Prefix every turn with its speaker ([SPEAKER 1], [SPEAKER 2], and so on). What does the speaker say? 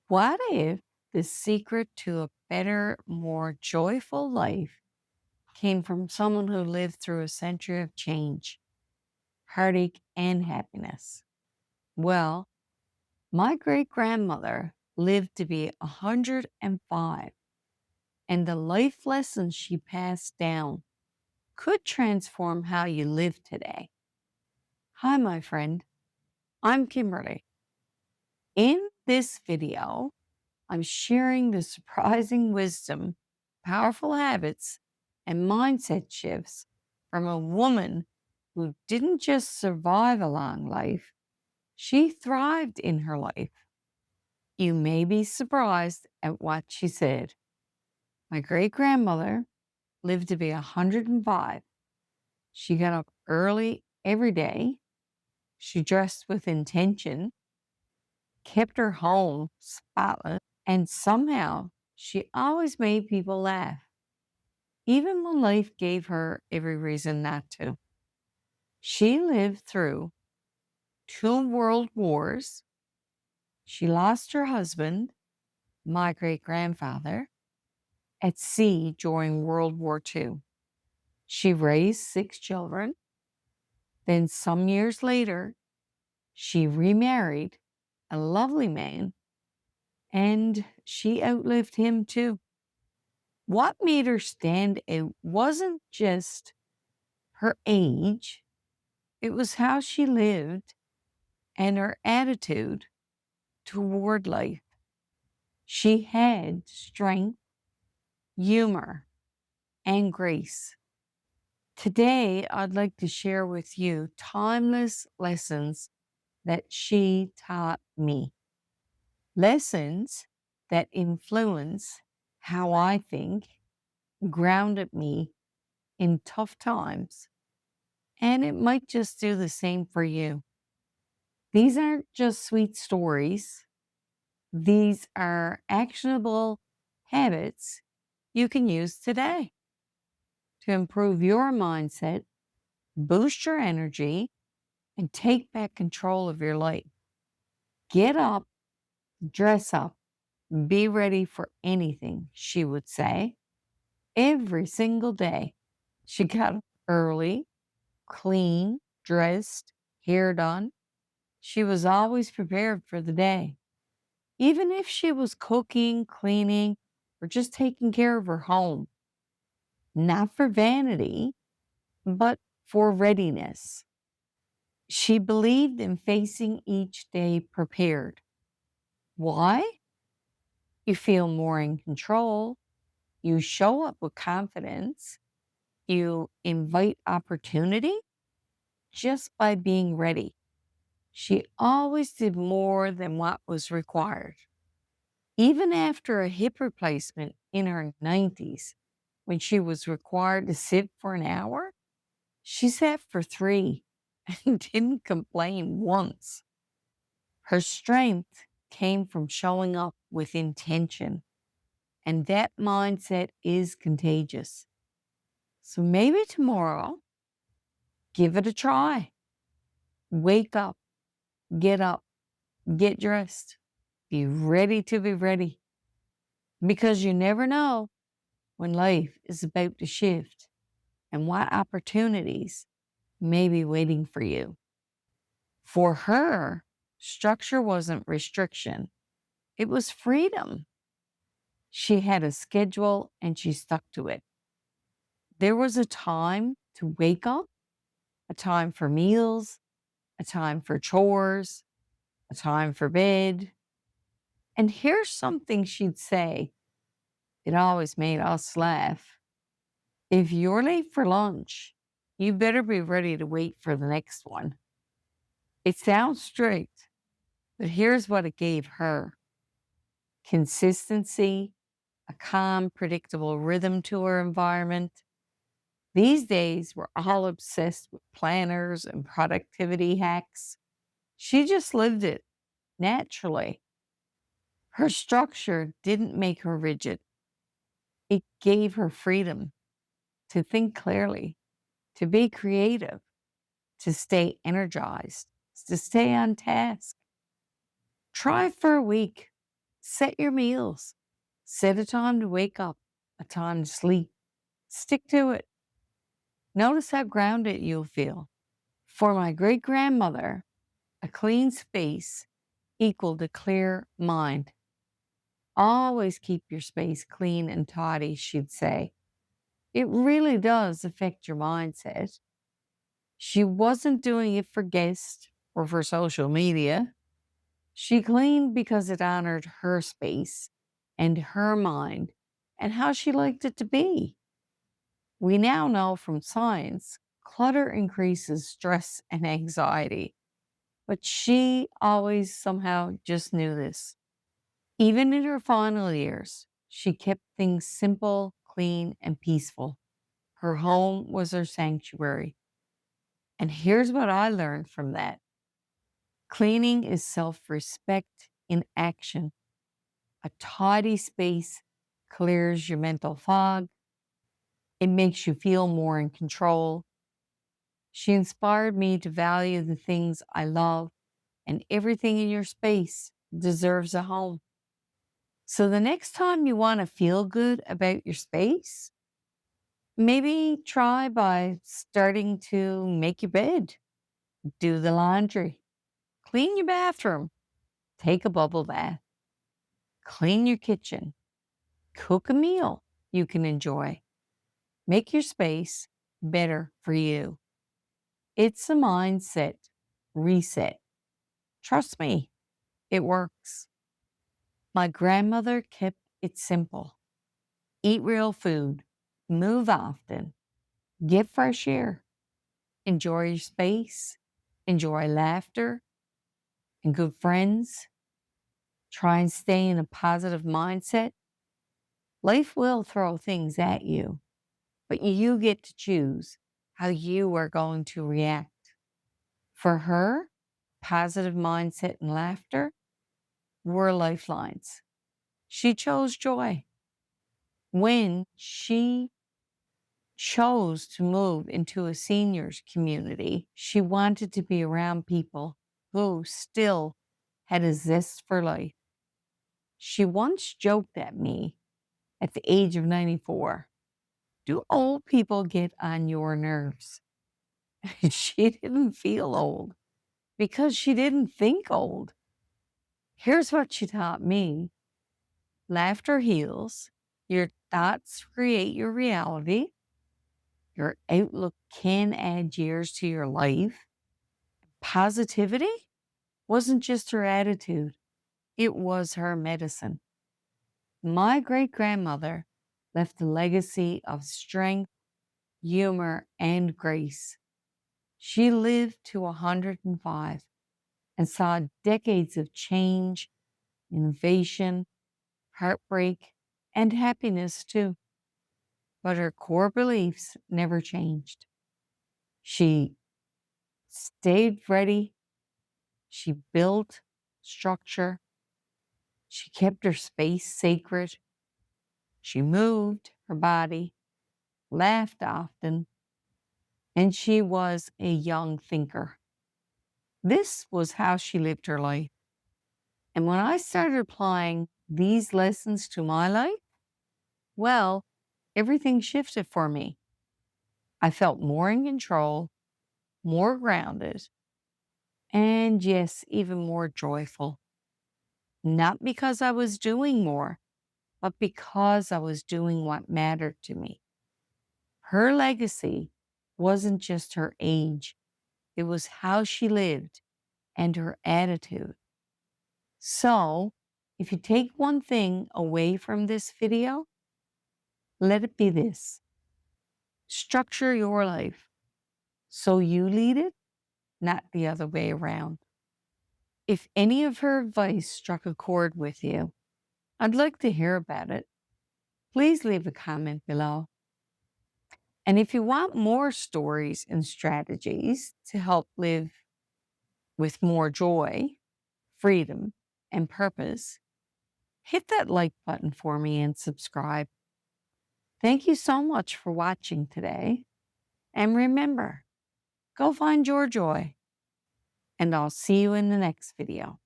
[SPEAKER 1] What if the secret to a better, more joyful life came from someone who lived through a century of change, heartache, and happiness? Well, my great grandmother lived to be 105, and the life lessons she passed down could transform how you live today. Hi, my friend. I'm Kimberly. In this video, I'm sharing the surprising wisdom, powerful habits, and mindset shifts from a woman who didn't just survive a long life, she thrived in her life. You may be surprised at what she said. My great grandmother lived to be 105. She got up early every day. She dressed with intention, kept her home spotless, and somehow she always made people laugh, even when life gave her every reason not to. She lived through two world wars. She lost her husband, my great grandfather, at sea during World War II. She raised six children. Then, some years later, she remarried a lovely man and she outlived him too. What made her stand out wasn't just her age, it was how she lived and her attitude toward life. She had strength, humor, and grace. Today, I'd like to share with you timeless lessons that she taught me. Lessons that influence how I think, grounded me in tough times, and it might just do the same for you. These aren't just sweet stories, these are actionable habits you can use today to improve your mindset, boost your energy, and take back control of your life. Get up, dress up, be ready for anything, she would say. Every single day, she got up early, clean, dressed, hair done. She was always prepared for the day. Even if she was cooking, cleaning, or just taking care of her home, not for vanity, but for readiness. She believed in facing each day prepared. Why? You feel more in control. You show up with confidence. You invite opportunity just by being ready. She always did more than what was required. Even after a hip replacement in her 90s, when she was required to sit for an hour, she sat for three and didn't complain once. Her strength came from showing up with intention, and that mindset is contagious. So maybe tomorrow, give it a try. Wake up, get dressed, be ready to be ready, because you never know when life is about to shift and what opportunities may be waiting for you. For her, structure wasn't restriction, it was freedom. She had a schedule and she stuck to it. There was a time to wake up, a time for meals, a time for chores, a time for bed. And here's something she'd say. It always made us laugh. If you're late for lunch, you better be ready to wait for the next one. It sounds strict, but here's what it gave her: consistency, a calm, predictable rhythm to her environment. These days, we're all obsessed with planners and productivity hacks. She just lived it naturally. Her structure didn't make her rigid, it gave her freedom to think clearly, to be creative, to stay energized, to stay on task. Try for a week. Set your meals. Set a time to wake up, a time to sleep. Stick to it. Notice how grounded you'll feel. For my great grandmother, a clean space equaled a clear mind. Always keep your space clean and tidy, she'd say. It really does affect your mindset. She wasn't doing it for guests or for social media. She cleaned because it honored her space and her mind and how she liked it to be. We now know from science clutter increases stress and anxiety, but she always somehow just knew this. Even in her final years, she kept things simple, clean, and peaceful. Her home was her sanctuary. And here's what I learned from that: cleaning is self respect in action. A tidy space clears your mental fog, it makes you feel more in control. She inspired me to value the things I love, and everything in your space deserves a home. So the next time you want to feel good about your space, maybe try by starting to make your bed, do the laundry, clean your bathroom, take a bubble bath, clean your kitchen, cook a meal you can enjoy. Make your space better for you. It's a mindset reset. Trust me, it works. My grandmother kept it simple: eat real food, move often, get fresh air, enjoy your space, enjoy laughter and good friends. Try and stay in a positive mindset. Life will throw things at you, but you get to choose how you are going to react. For her, positive mindset and laughter were lifelines. She chose joy. When she chose to move into a seniors community, she wanted to be around people who still had a zest for life. She once joked at me at the age of 94, "Do old people get on your nerves?" She didn't feel old because she didn't think old. Here's what she taught me: laughter heals, your thoughts create your reality, your outlook can add years to your life. Positivity wasn't just her attitude, it was her medicine. My great grandmother left a legacy of strength, humor, and grace. She lived to 105 and saw decades of change, innovation, heartbreak, and happiness too. But her core beliefs never changed. She stayed ready, she built structure, she kept her space sacred, she moved her body, laughed often, and she was a young thinker. This was how she lived her life. And when I started applying these lessons to my life, well, everything shifted for me. I felt more in control, more grounded, and yes, even more joyful. Not because I was doing more, but because I was doing what mattered to me. Her legacy wasn't just her age, it was how she lived and her attitude. So, if you take one thing away from this video, let it be this: structure your life so you lead it, not the other way around. If any of her advice struck a chord with you, I'd like to hear about it. Please leave a comment below. And if you want more stories and strategies to help live with more joy, freedom, and purpose, hit that like button for me and subscribe. Thank you so much for watching today. And remember, go find your joy. And I'll see you in the next video.